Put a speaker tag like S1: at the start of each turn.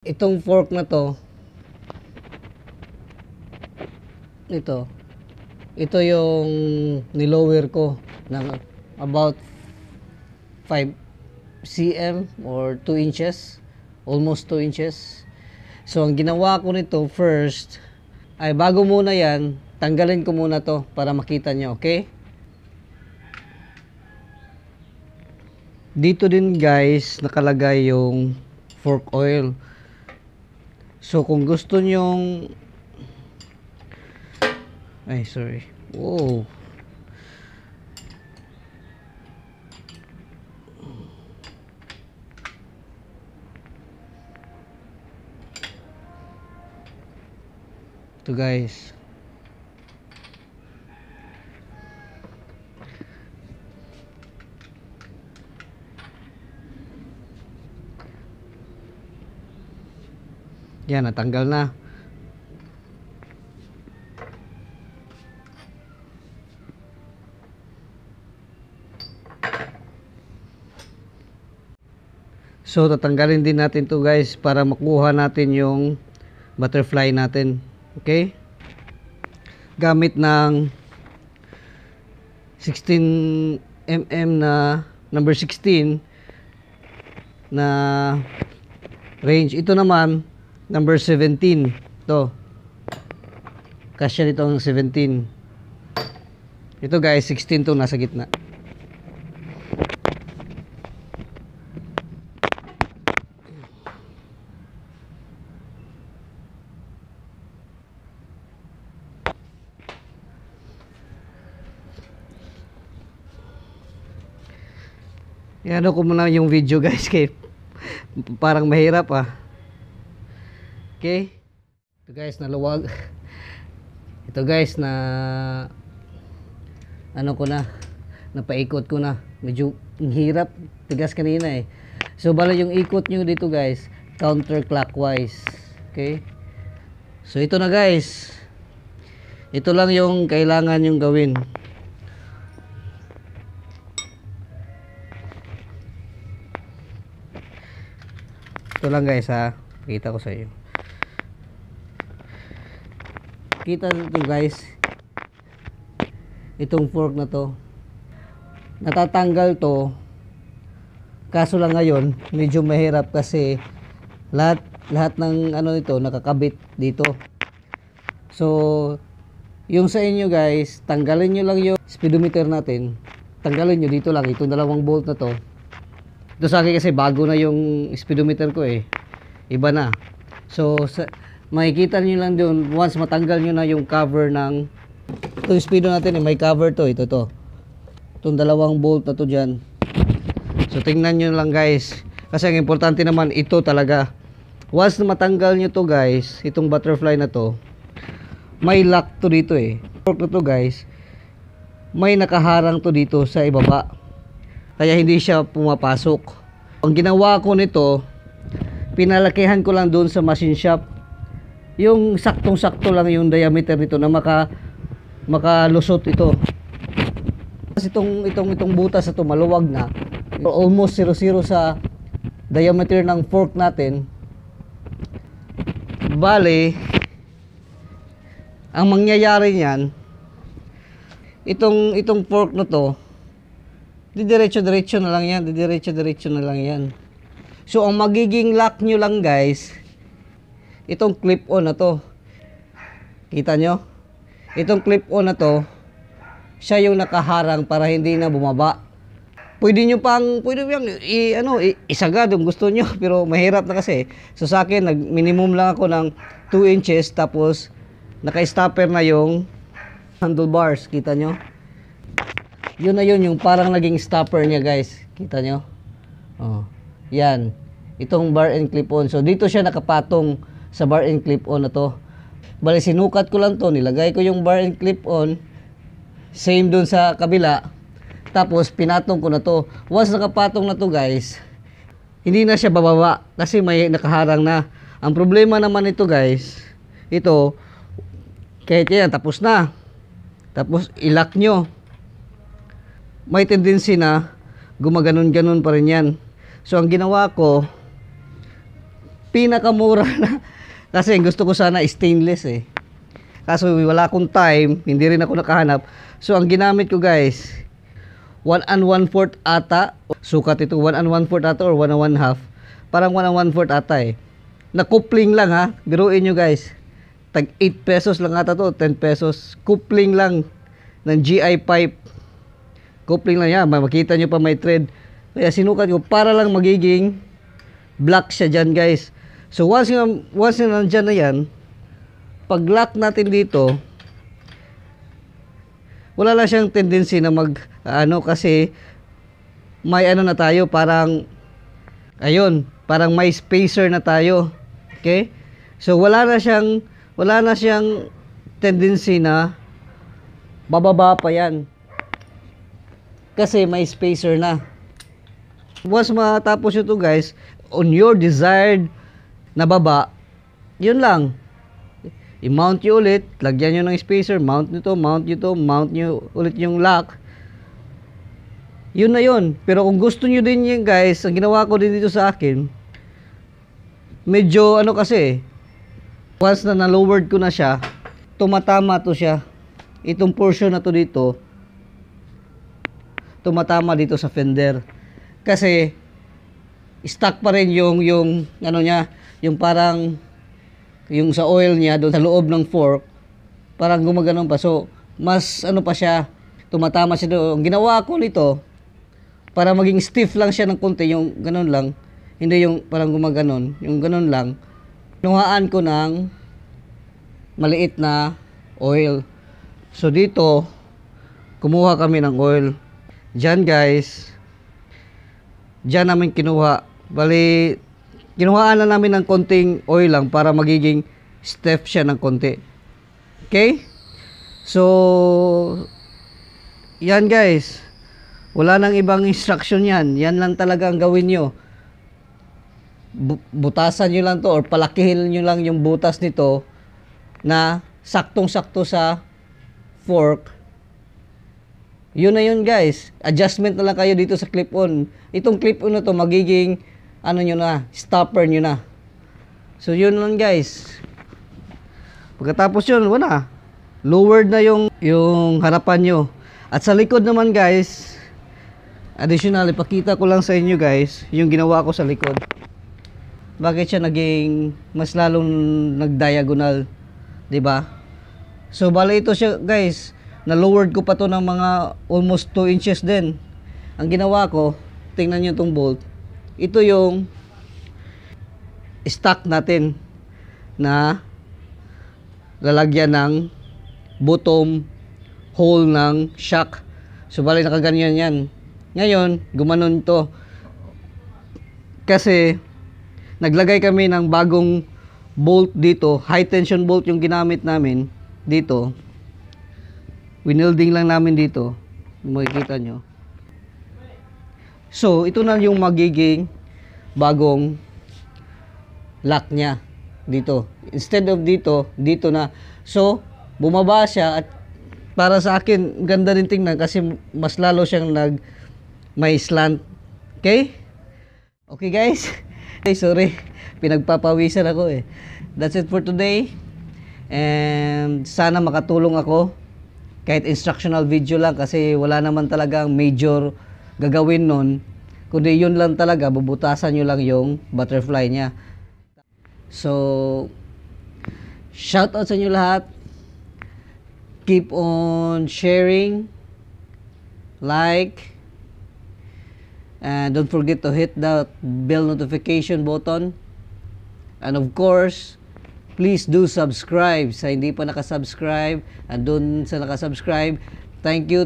S1: Itong fork na to, ito yung nilower ko ng about 5 cm or 2 inches, almost 2 inches. So ang ginawa ko nito first ay bago muna yan, tanggalin ko muna to para makita nyo, okay? Dito din guys nakalagay yung fork oil. So kung gusto nyong sorry. Wow. Ito guys. Yan, natanggal na. So, tatanggalin din natin to guys para makuha natin yung butterfly natin. Okay? Gamit ng 16 mm na number 16 na range. Ito naman number 17 to. Kasya nito ang 17. Ito guys 16 to, nasa gitna. Yan, ano ko muna yung video guys kay parang mahirap Okay. Ito guys, naluwag. Ito guys, na ano ko na, napaikot ko na. Medyo hirap, tigas kanina So bala yung ikot nyo dito guys, counterclockwise. Okay. So ito na guys. Ito lang yung kailangan yung gawin. Ito lang guys Pakita ko sa iyo. Kita nito guys, itong fork na to natatanggal to, kaso lang ngayon medyo mahirap kasi lahat ng ano nito nakakabit dito. So yung sa inyo guys, tanggalin nyo lang yung speedometer natin, tanggalin nyo dito lang itong dalawang bolt na to. Ito sa akin kasi bago na yung speedometer ko iba na. So makikita nyo lang doon once matanggal nyo na yung cover ng itong speedo natin may cover to, ito itong dalawang bolt na to dyan. So tingnan nyo lang guys, kasi ang importante naman ito talaga. Once na matanggal nyo to guys, itong butterfly na to, may lock to dito fork na to guys, may nakaharang to dito sa ibaba, kaya hindi siya pumapasok. Ang ginawa ko nito, pinalakihan ko lang doon sa machine shop, yung saktong-sakto lang yung diameter nito na makalusot ito. Kasi itong butas na to maluwag na, almost 0-0 sa diameter ng fork natin. Bale, ang mangyayari niyan, itong fork na to, didiretso-diretso na lang yan. So ang magiging lock nyo lang guys, itong clip-on na to. Kita nyo? Itong clip-on na to, siya yung nakaharang para hindi na bumaba. Pwede yung isagad kung gusto nyo, pero mahirap na kasi. So sa akin, minimum lang ako ng 2 inches, tapos naka-stopper na yung handlebars. Kita nyo? Yun na yun, yung parang naging stopper niya guys. Kita nyo? Yan. Itong bar and clip-on. So dito siya nakapatong sa bar and clip-on na to. Bali sinukat ko lang to, nilagay ko yung bar and clip-on, same dun sa kabila, tapos pinatong ko na to. Once nakapatong na to guys, hindi na siya bababa kasi may nakaharang na. Ang problema naman ito guys, ito kahit yan tapos na, tapos ilock nyo, may tendency na gumaganon-ganon pa rin yan. So ang ginawa ko, pinakamura na. Kasi gusto ko sana stainless eh. Kaso wala akong time, hindi rin ako nakahanap. So ang ginamit ko guys, 1 1/4 ata. Sukat ito, 1 1/4 ata or 1 1/2. Parang 1 1/4 ata eh. Na coupling lang ha. Biruin nyo guys. Tag 8 pesos lang ata to, 10 pesos. Coupling lang ng GI pipe. Coupling lang yan. Makita nyo pa may thread. Kaya sinukat ko para lang magiging black siya dyan guys. So once na nandyan na yan, pag lock natin dito, wala lang siyang tendency na kasi may ano na tayo, parang ayun, parang may spacer na tayo. Okay? So wala na siyang tendency na bababa pa yan. Kasi may spacer na. Once matapos ito guys, on your desired na baba, yun lang. I-mount nyo ulit, lagyan nyo ng spacer, mount nyo to, mount nyo ulit yung lock. Yun na yun. Pero kung gusto nyo din yun guys, ang ginawa ko din dito sa akin, medyo ano kasi, once na na-lowered ko na siya, tumatama to siya. Itong portion na to dito, tumatama dito sa fender. Kasi, stuck pa rin yung ano niya, yung parang yung sa oil niya doon sa loob ng fork, parang gumaganon pa. So mas ano pa siya, tumatama siya doon. Ang ginawa ko nito, para maging stiff lang siya ng konti, yung ganon lang, hindi yung parang gumaganon, yung ganon lang. Kinuhaan ko ng maliit na oil. So dito kumuha kami ng oil dyan guys, dyan namin kinuha. Bali, kinuhaan na namin ng konting oil lang para magiging stiff siya ng konti. Okay? So, yan guys. Wala nang ibang instruction yan. Yan lang talaga ang gawin nyo. Butasan nyo lang to or palakihin nyo lang yung butas nito na saktong-sakto sa fork. Yun na yun guys. Adjustment na lang kayo dito sa clip-on. Itong clip-on na to magiging ano nyo na, stopper nyo na. So yun lang guys. Pagkatapos yun, wala. Lowered na yung harapan nyo. At sa likod naman guys, additional, ipakita ko lang sa inyo guys, yung ginawa ko sa likod. Bakit siya naging mas lalong nag-diagonal, 'di ba? So bali ito siya guys, na-lowered ko pa to ng mga almost 2 inches din. Ang ginawa ko, tingnan nyo itong bolt. Ito yung stock natin na lalagyan ng bottom hole ng shock. So bali nakaganyan yan. Ngayon, gumanon to. Kasi naglagay kami ng bagong bolt dito. High tension bolt yung ginamit namin dito. Winilding lang namin dito. Makikita nyo. So, ito na yung magiging bagong lock niya dito. Instead of dito, dito na. So, bumaba siya at para sa akin, ganda rin tingnan kasi mas lalo siyang may slant. Okay? Okay guys? Hey, sorry. Pinagpapawisan ako eh. That's it for today. And sana makatulong ako. Kahit instructional video lang kasi wala naman talagang major gagawin nun, kundi yun lang talaga, bubutasan nyo lang yung butterfly nya. So shout out sa inyo lahat. Keep on sharing, like, and don't forget to hit that bell notification button, and of course please do subscribe sa hindi pa nakasubscribe, and dun sa nakasubscribe, thank you.